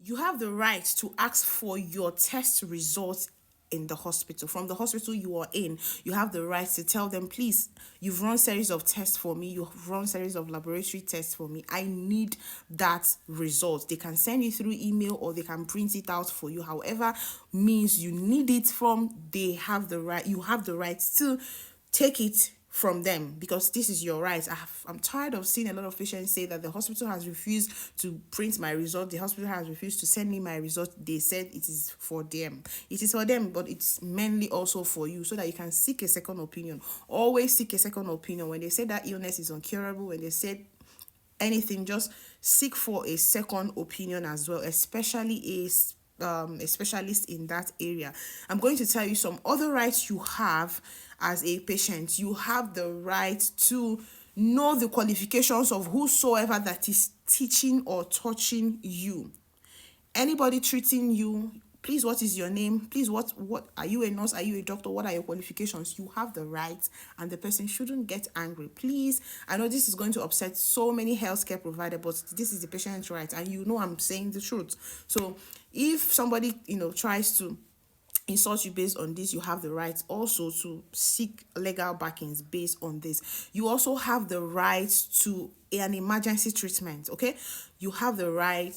You have the right to ask for your test results in the hospital. From the hospital you are in, you have the right to tell them, please, you've run series of tests for me, you've run series of laboratory tests for me, I need that result. They can send you through email or they can print it out for you, however means you need it from. They have the right, you have the right to take it from them, because this is your right. I'm tired of seeing a lot of patients say that the hospital has refused to print my result, the hospital has refused to send me my result. They said it is for them. It is for them, but it's mainly also for you, so that you can seek a second opinion. Always seek a second opinion. When they say that illness is incurable, when they said anything, just seek for a second opinion as well, especially a specialist in that area. I'm going to tell you some other rights you have as a patient. You have the right to know the qualifications of whosoever that is teaching or touching you. Anybody treating you, please, what is your name? Please, what are you, a nurse, are you a doctor, what are your qualifications? You have the right, and the person shouldn't get angry. Please, I know this is going to upset so many healthcare providers, but this is the patient's right, and you know I'm saying the truth. So if somebody tries to insult you based on this, you have the right also to seek legal backings based on this. You also have the right to an emergency treatment. Okay, you have the right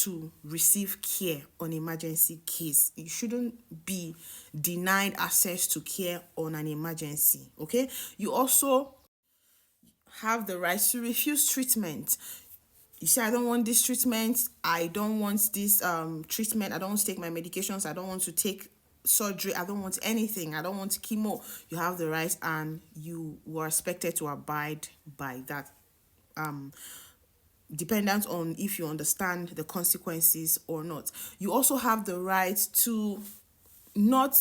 to receive care on emergency case. You shouldn't be denied access to care on an emergency. Okay, you also have the right to refuse treatment. You say, I don't want this treatment, I don't want this treatment, I don't want to take my medications, I don't want to take surgery, I don't want anything, I don't want chemo. You have the right, and you were expected to abide by that, dependent on if you understand the consequences or not. You also have the right to not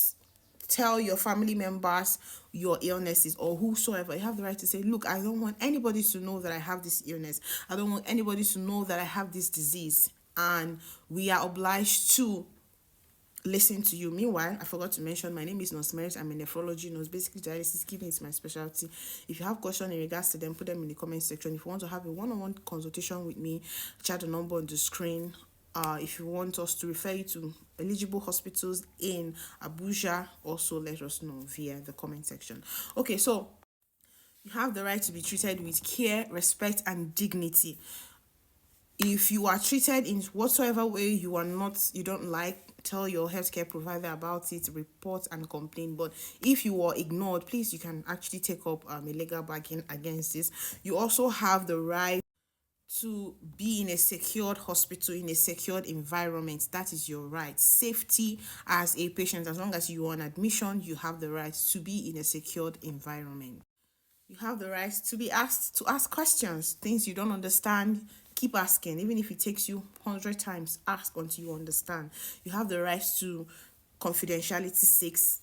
tell your family members your illnesses or whosoever. You have the right to say, look, I don't want anybody to know that I have this illness, I don't want anybody to know that I have this disease, and we are obliged to listen to you. Meanwhile, I forgot to mention, my name is Nurse Merit. I'm a nephrology nurse. Basically, dialysis giving is my specialty. If you have questions in regards to them, put them in the comment section. If you want to have a one-on-one consultation with me, chat the number on the screen. If you want us to refer you to eligible hospitals in Abuja, also let us know via the comment section. Okay, so you have the right to be treated with care, respect, and dignity. If you are treated in whatsoever way you don't like, tell your healthcare provider about it, report and complain. But if you are ignored, please, you can actually take up a legal bargain against this. You also have the right to be in a secured hospital, in a secured environment. That is your right. Safety as a patient, as long as you are on admission, you have the right to be in a secured environment. You have the right to be asked to ask questions, things you don't understand. Keep asking, even if it takes you 100 times. Ask until you understand. You have the right to confidentiality sakes.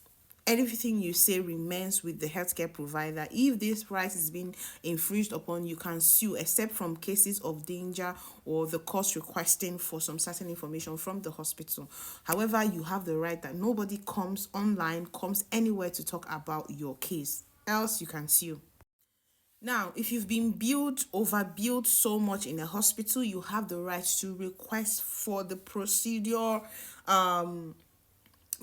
Everything you say remains with the healthcare provider. If this right is being infringed upon, you can sue, except from cases of danger or the court requesting for some certain information from the hospital. However, you have the right that nobody comes online, comes anywhere to talk about your case, else you can sue. Now, if you've been overbilled so much in a hospital, you have the right to request for the procedure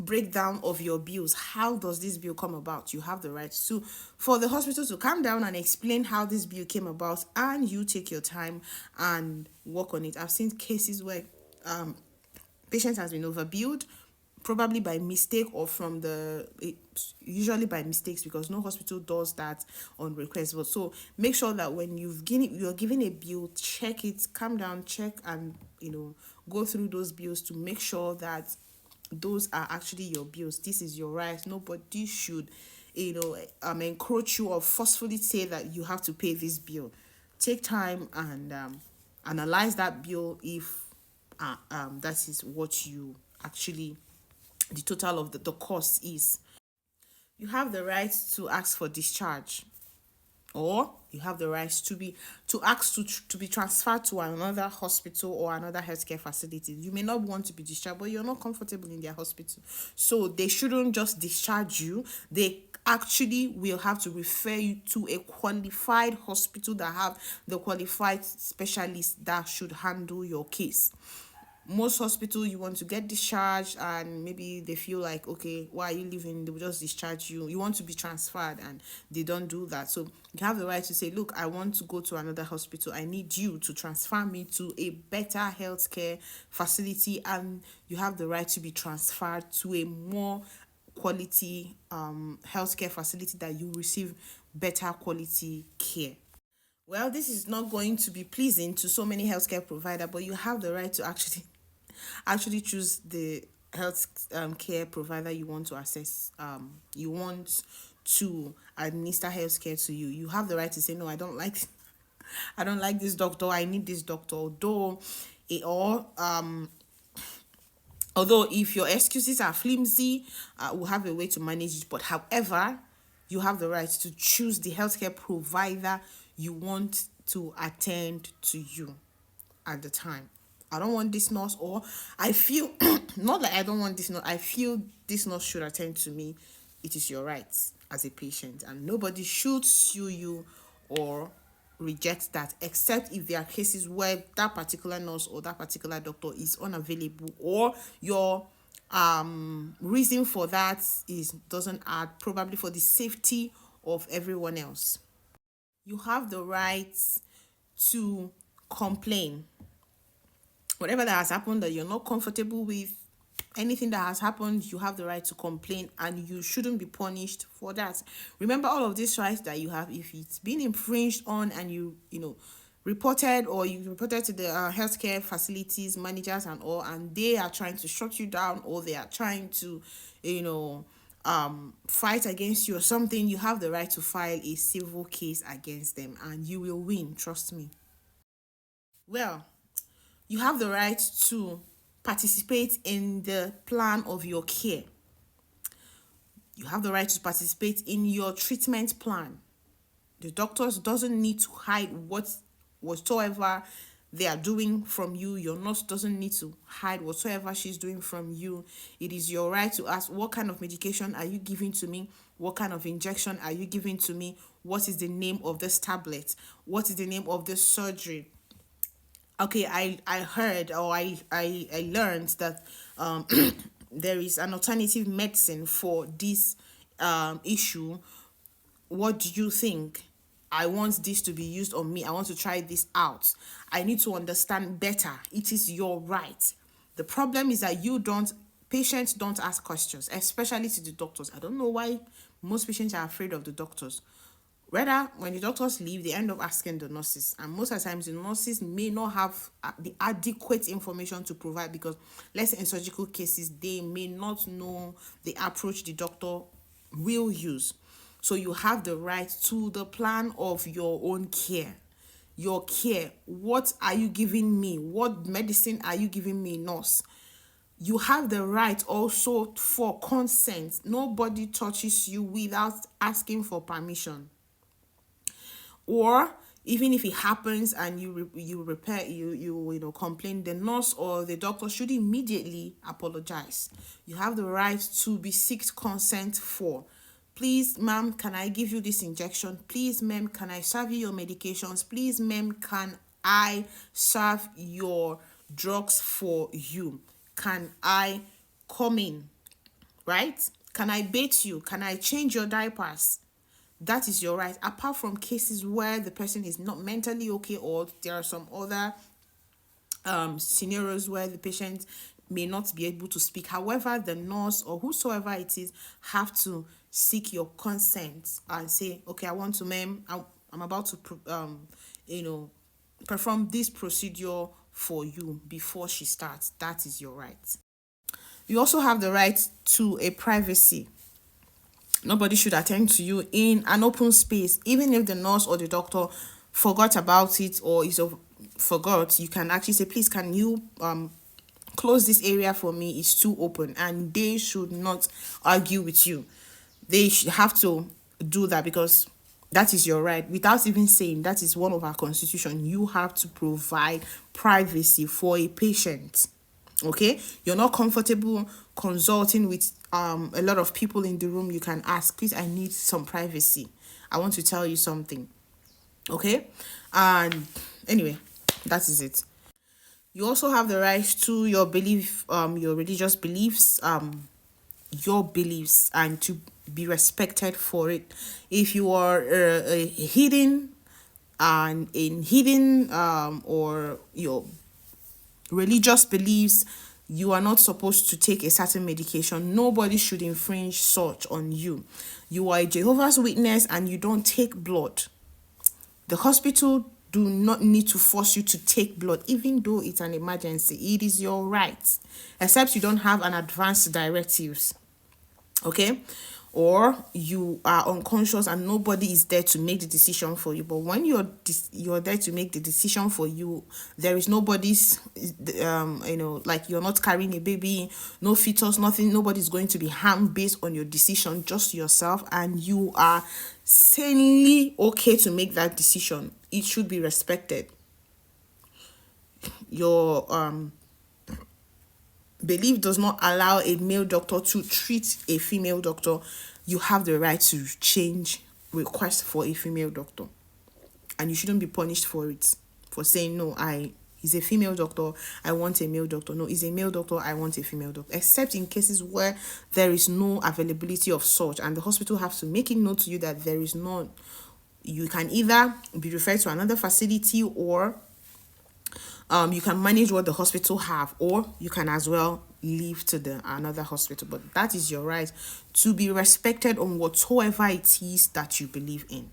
breakdown of your bills. How does this bill come about? You have the right to, for the hospital to come down and explain how this bill came about, and you take your time and work on it. I've seen cases where patient has been overbilled, probably by mistake or from usually by mistakes, because no hospital does that on request. But so make sure that when you're given a bill, check it, calm down, check, and go through those bills to make sure that those are actually your bills. This is your right. Nobody should encroach you or forcefully say that you have to pay this bill. Take time and analyze that bill if that is what you actually, the total of the cost is. You have the right to ask for discharge, or you have the right to ask to be transferred to another hospital or another healthcare facility. You may not want to be discharged, but you're not comfortable in their hospital, so they shouldn't just discharge you. They actually will have to refer you to a qualified hospital that have the qualified specialists that should handle your case. Most hospital, you want to get discharged and maybe they feel like, okay, why are you leaving? They will just discharge you. You want to be transferred and they don't do that. So you have the right to say, look, I want to go to another hospital. I need you to transfer me to a better healthcare facility, and you have the right to be transferred to a more quality healthcare facility that you receive better quality care. Well, this is not going to be pleasing to so many healthcare provider, but you have the right to actually choose the health care provider you want to access. You want to administer healthcare to you. You have the right to say, no, I don't like this doctor. I need this doctor. Although if your excuses are flimsy, we'll have a way to manage it. But however, you have the right to choose the healthcare provider you want to attend to you at the time. I don't want this nurse, or I feel not like I don't want this nurse. I feel this nurse should attend to me. It is your right as a patient, and nobody should sue you or reject that, except if there are cases where that particular nurse or that particular doctor is unavailable, or your reason for that is doesn't add, probably for the safety of everyone else. You have the right to complain. Whatever that has happened that you're not comfortable with, anything that has happened, you have the right to complain, and you shouldn't be punished for that. Remember all of these rights that you have. If it's been infringed on and you reported, or you reported to the healthcare facilities managers and all, and they are trying to shut you down, or they are trying to fight against you or something, you have the right to file a civil case against them, and you will win, trust me. Well, you have the right to participate in the plan of your care. You have the right to participate in your treatment plan. The doctors doesn't need to hide whatsoever they are doing from you. Your nurse doesn't need to hide whatsoever she's doing from you. It is your right to ask, what kind of medication are you giving to me? What kind of injection are you giving to me? What is the name of this tablet? What is the name of this surgery? Okay, I heard, or I learned that there is an alternative medicine for this issue. What do you think? I want this to be used on me. I want to try this out. I need to understand better. It is your right. The problem is that patients don't ask questions, especially to the doctors. I don't know why most patients are afraid of the doctors. Rather, when the doctors leave, they end up asking the nurses. And most of the times, the nurses may not have the adequate information to provide, because, let's say in surgical cases, they may not know the approach the doctor will use. So you have the right to the plan of your own care. Your care. What are you giving me? What medicine are you giving me, nurse? You have the right also for consent. Nobody touches you without asking for permission. Or even if it happens and you complain, the nurse or the doctor should immediately apologize. You have the right to be seeked consent for. Please, ma'am, can I give you this injection? Please, ma'am, can I serve you your medications? Please, ma'am, can I serve your drugs for you? Can I come in? Right? Can I bathe you? Can I change your diapers? That is your right. Apart from cases where the person is not mentally okay, or there are some other scenarios where the patient may not be able to speak. However, the nurse or whosoever it is have to seek your consent and say, okay, I want to, ma'am, I'm about to perform this procedure for you before she starts. That is your right. You also have the right to a privacy. Nobody should attend to you in an open space. Even if the nurse or the doctor forgot about it, or forgot, you can actually say, please, can you close this area for me? It's too open. And they should not argue with you. They should have to do that, because that is your right. Without even saying, that is one of our constitution. You have to provide privacy for a patient. Okay, you're not comfortable consulting with a lot of people in the room, you can ask, please, I need some privacy, I want to tell you something. Okay, and anyway, that is it. You also have the right to your belief, your religious beliefs, your beliefs, and to be respected for it. If you are a hidden and in hidden or your religious beliefs, you are not supposed to take a certain medication. Nobody should infringe such on you. You are a Jehovah's Witness and you don't take blood. The hospital do not need to force you to take blood, even though it's an emergency. It is your right, except you don't have an advance directives. Okay, or you are unconscious and nobody is there to make the decision for you. But when you're there to make the decision for you, there is nobody's like you're not carrying a baby, no fetus, nothing. Nobody's going to be harmed based on your decision, just yourself, and you are sanely okay to make that decision. It should be respected. Your belief does not allow a male doctor to treat a female doctor. You have the right to change, request for a female doctor, and you shouldn't be punished for it, for saying no, he's a female doctor, I want a male doctor. No, he's a male doctor, I want a female doctor. Except in cases where there is no availability of such and the hospital has to make it known to you that there is none. You can either be referred to another facility, or you can manage what the hospital have, or you can as well leave to the another hospital. But that is your right to be respected on whatsoever it is that you believe in.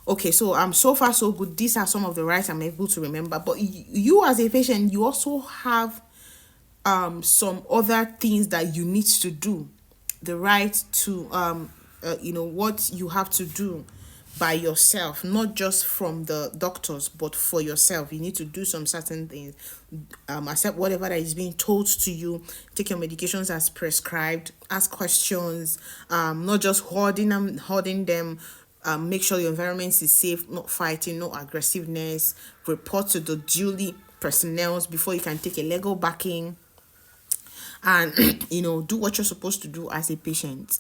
Okay, so so far so good. These are some of the rights I'm able to remember. But you as a patient, you also have some other things that you need to do. The right to what you have to do by yourself, not just from the doctors, but for yourself. You need to do some certain things, accept whatever that is being told to you, take your medications as prescribed, ask questions, not just hoarding them. Make sure your environment is safe, not fighting, no aggressiveness. Report to the duly personnel before you can take a legal backing, and do what you're supposed to do as a patient.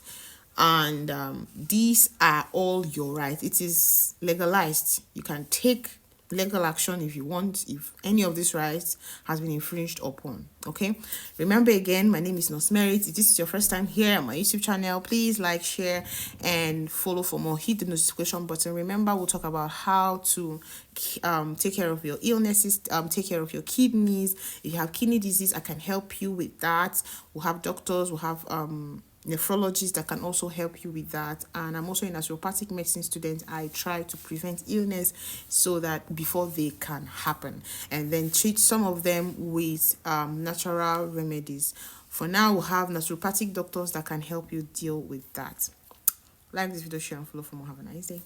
And these are all your rights. It is legalized. You can take legal action if you want, if any of these rights has been infringed upon. Okay, remember again, my name is Nurse Merit. If this is your first time here on my YouTube channel, please like, share, and follow for more. Hit the notification button. Remember, we'll talk about how to take care of your illnesses, take care of your kidneys. If you have kidney disease, I can help you with that. We'll have doctors, we'll have nephrologists that can also help you with that. And I'm also an naturopathic medicine student. I try to prevent illness so that before they can happen, and then treat some of them with natural remedies. For now, we'll have naturopathic doctors that can help you deal with that. Like this video, share, and follow for more. Have a nice day.